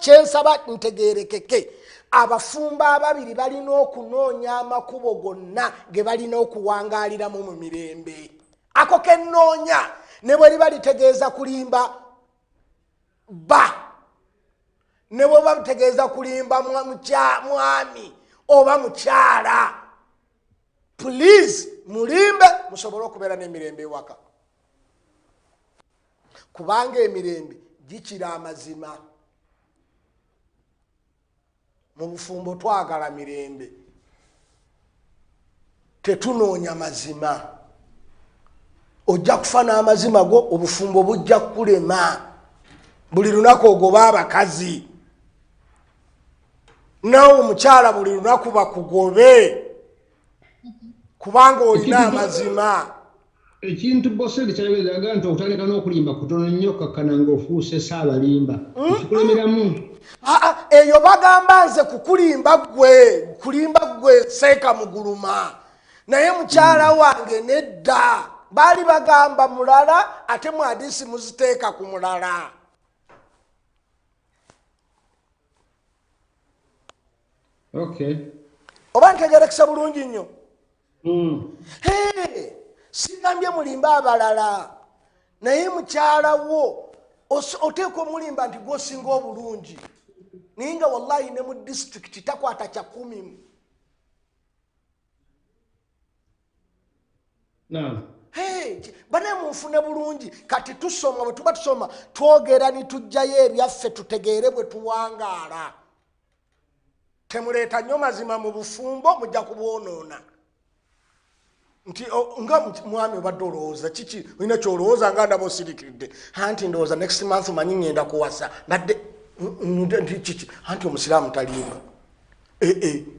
kyensaba ntegeerekeke abafumba ababiri balina okunoonya amakubo gonna ge balina okuwangaaliramu mu mirembe. Ako kennoonya ne bwe liba litegeeza kulimba ne bwe bategeeza kulimba mwami oba mukyala, please mulimbe musobole okubeera n'emirembe ewaka, kubanga emirembe gikira amazima. Mu bufumbo twagala mirembe, tetunoonya mazima. Ojja kufa n'amazima go, obufumbo bujja kulema. Buli lunaku ogoba abakazi, nawe omukyala buli lunaku bakugobe kubanga olina amazima. Ekintu boseri kyayogeraga nti okutandika n'okulimba kutono nnyo kakkana ng'ofuuse saabalimba kikulemeramu. Eyo bagamba nze kukulimba gwe seeka muguluma, naye mukyala wange nedda baali bagamba mulala ate mu hadisi muziteeka ku mulala. Okay. Oba ntegerekesa bulungi nnyo? Singambye mulimba abalala, naye mukyala wo oteeka omulimba nti gwosinga obulungi, naye nga wallahi ne mu district takwata kya 10. Bane munfune bulungi. Kati tusoma bwe tuba tusoma twogera nitujjayo ebyaffe tutegeere bwe tuwangaala. Temuleeta nnyo mazima mu bufumbo mujja kubwonoona. Nti nga mwami obadde olowooza kiki, olina kyolowooza nga ndaba osirikiridde, anti ndowooza next month manyi ngenda kuwasa badde kiki, anti omusiraamu talimba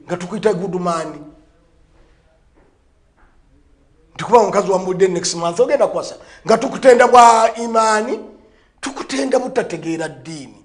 nga tukuyita goodman, tikuba omukazi wamudde next month ogenda kuwasa nga tukutenda bwa imaani, tukutenda butategeera ddiini.